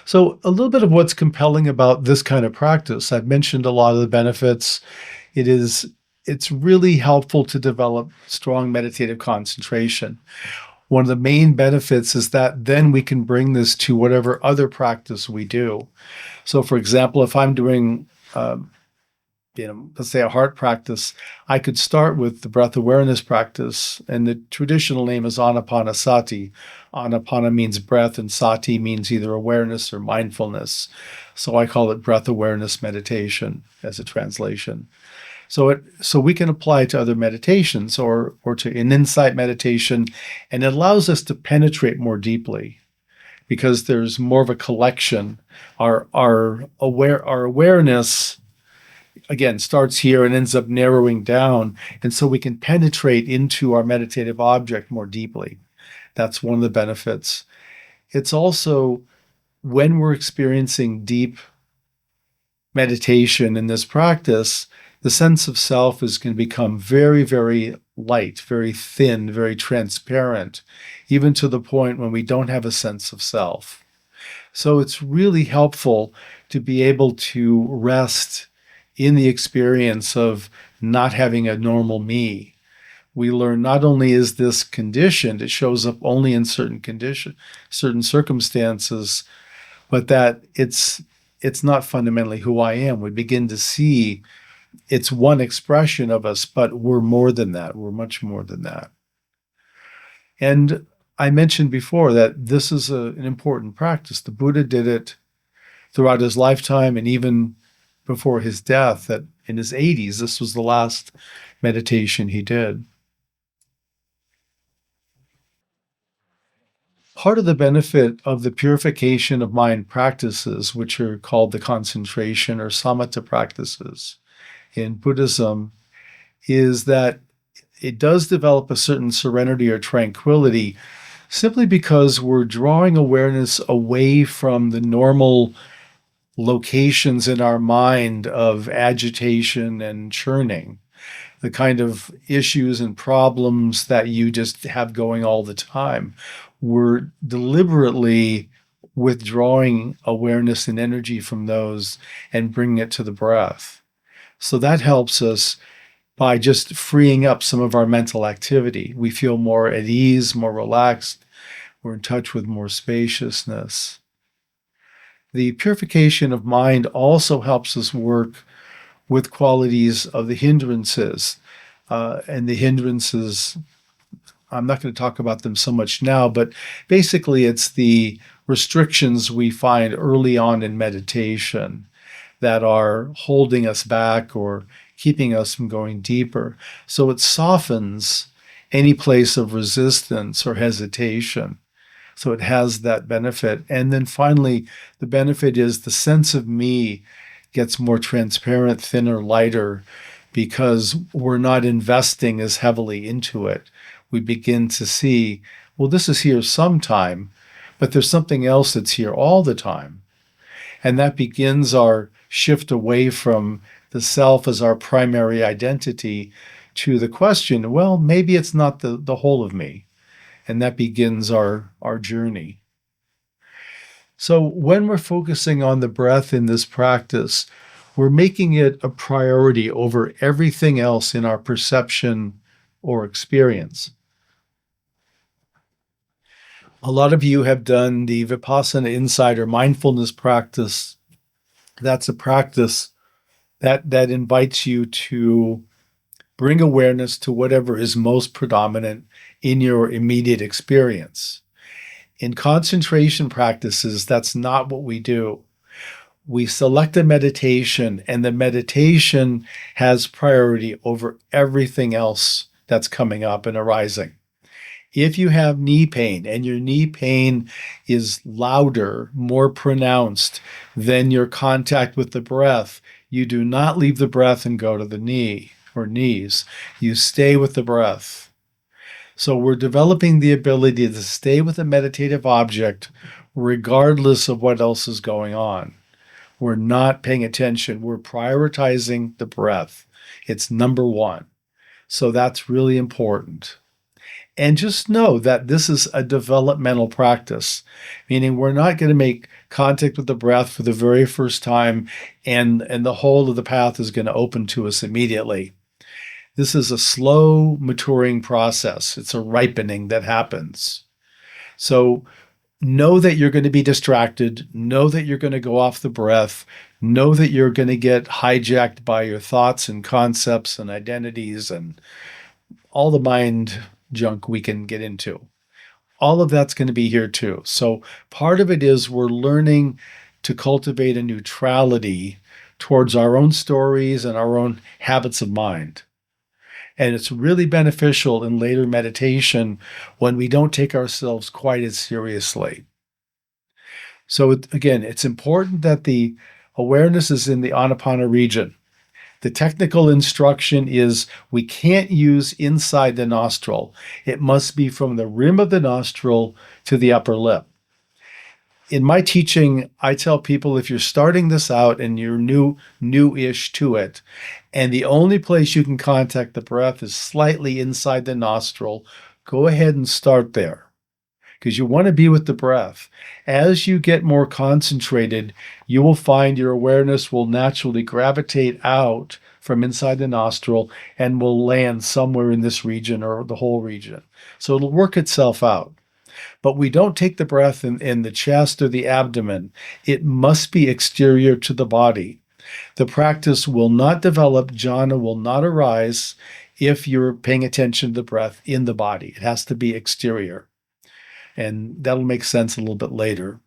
So, a little bit of what's compelling about this kind of practice. I've mentioned a lot of the benefits. It is it's really helpful to develop strong meditative concentration. One of the main benefits is that then we can bring this to whatever other practice we do. So, for example, if I'm doing let's say a heart practice, I could start with the breath awareness practice, and the traditional name is Anapanasati. Anapana means breath, and sati means either awareness or mindfulness. So I call it breath awareness meditation as a translation. So we can apply it to other meditations or to an insight meditation, and it allows us to penetrate more deeply because there's more of a collection. Our awareness again starts here and ends up narrowing down, and so we can penetrate into our meditative object more deeply. That's one of the benefits. It's also when we're experiencing deep meditation in this practice, the sense of self is going to become very, very light, very thin, very transparent, even to the point when we don't have a sense of self. So it's really helpful to be able to rest in the experience of not having a normal me. We learn not only is this conditioned, it shows up only in certain circumstances, but that it's not fundamentally who I am. We begin to see it's one expression of us, but we're more than that. We're much more than that. And I mentioned before that this is an important practice. The Buddha did it throughout his lifetime and even before his death, that in his 80s, this was the last meditation he did. Part of the benefit of the purification of mind practices, which are called the concentration or samatha practices in Buddhism, is that it does develop a certain serenity or tranquility simply because we're drawing awareness away from the normal locations in our mind of agitation and churning, the kind of issues and problems that you just have going all the time. We're deliberately withdrawing awareness and energy from those and bringing it to the breath. So that helps us by just freeing up some of our mental activity. We feel more at ease, more relaxed. We're in touch with more spaciousness. The purification of mind also helps us work with qualities of the hindrances. And the hindrances, I'm not going to talk about them so much now, but basically it's the restrictions we find early on in meditation that are holding us back or keeping us from going deeper. So it softens any place of resistance or hesitation. So it has that benefit. And then finally, the benefit is the sense of me gets more transparent, thinner, lighter, because we're not investing as heavily into it. We begin to see, well, this is here sometime, but there's something else that's here all the time. And that begins our shift away from the self as our primary identity to the question, well, maybe it's not the whole of me. And that begins our journey. So when we're focusing on the breath in this practice, we're making it a priority over everything else in our perception or experience. A lot of you have done the Vipassana Insight or mindfulness practice. That's a practice that invites you to bring awareness to whatever is most predominant in your immediate experience. In concentration practices, that's not what we do. We select a meditation, and the meditation has priority over everything else that's coming up and arising. If you have knee pain and your knee pain is louder, more pronounced than your contact with the breath, you do not leave the breath and go to the knee or knees. You stay with the breath. So we're developing the ability to stay with a meditative object regardless of what else is going on. We're not paying attention. We're prioritizing the breath. It's number one. So that's really important. And just know that this is a developmental practice, meaning we're not going to make contact with the breath for the very first time and the whole of the path is going to open to us immediately. This is a slow maturing process. It's a ripening that happens. So know that you're going to be distracted. Know that you're going to go off the breath. Know that you're going to get hijacked by your thoughts and concepts and identities and all the mind junk we can get into. All of that's going to be here too. So part of it is we're learning to cultivate a neutrality towards our own stories and our own habits of mind. And it's really beneficial in later meditation when we don't take ourselves quite as seriously. So again, it's important that the awareness is in the Anapana region. The technical instruction is we can't use inside the nostril. It must be from the rim of the nostril to the upper lip. In my teaching, I tell people if you're starting this out and you're new-ish to it, and the only place you can contact the breath is slightly inside the nostril, go ahead and start there because you want to be with the breath. As you get more concentrated, you will find your awareness will naturally gravitate out from inside the nostril and will land somewhere in this region or the whole region. So it'll work itself out. But we don't take the breath in the chest or the abdomen. It must be exterior to the body. The practice will not develop, jhana will not arise if you're paying attention to the breath in the body. It has to be exterior. And that'll make sense a little bit later.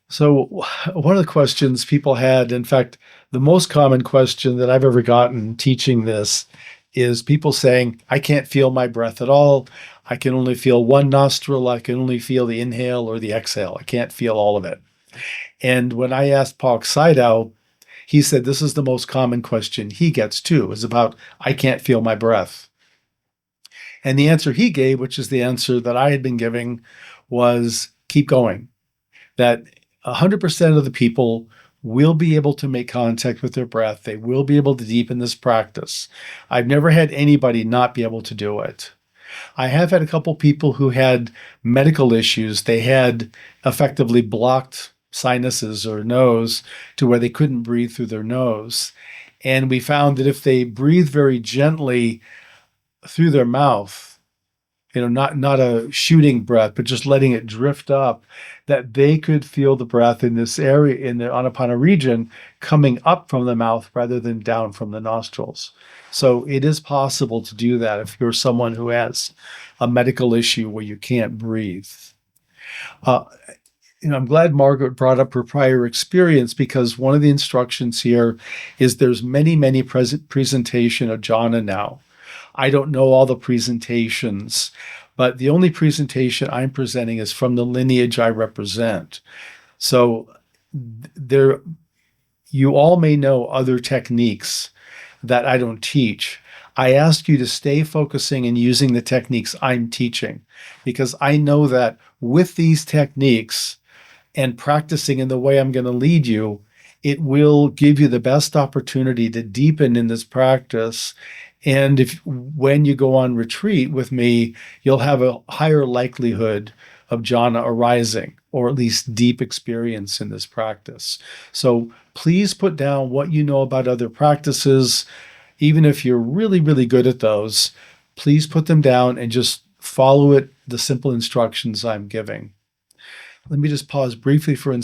So one of the questions people had, in fact, the most common question that I've ever gotten teaching this is people saying, I can't feel my breath at all. I can only feel one nostril. I can only feel the inhale or the exhale. I can't feel all of it. And when I asked Paul Sidau, he said this is the most common question he gets too, is about, I can't feel my breath. And the answer he gave, which is the answer that I had been giving, was keep going. That 100% of the people will be able to make contact with their breath. They will be able to deepen this practice. I've never had anybody not be able to do it. I have had a couple people who had medical issues. They had effectively blocked sinuses or nose to where they couldn't breathe through their nose. And we found that if they breathe very gently through their mouth, not a shooting breath, but just letting it drift up, that they could feel the breath in this area, in the Anapana region, coming up from the mouth rather than down from the nostrils. So it is possible to do that if you're someone who has a medical issue where you can't breathe. I'm glad Margaret brought up her prior experience because one of the instructions here is there's many presentation of jhana now. I don't know all the presentations, but the only presentation I'm presenting is from the lineage I represent. So you all may know other techniques that I don't teach. I ask you to stay focusing and using the techniques I'm teaching because I know that with these techniques and practicing in the way I'm going to lead you, it will give you the best opportunity to deepen in this practice. And when you go on retreat with me, you'll have a higher likelihood of jhana arising, or at least deep experience in this practice. So please put down what you know about other practices. Even if you're really good at those, please put them down and just follow the simple instructions I'm giving. Let me just pause briefly for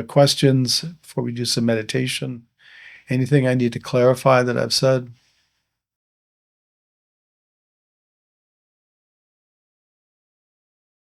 questions before we do some meditation. Anything I need to clarify that I've said?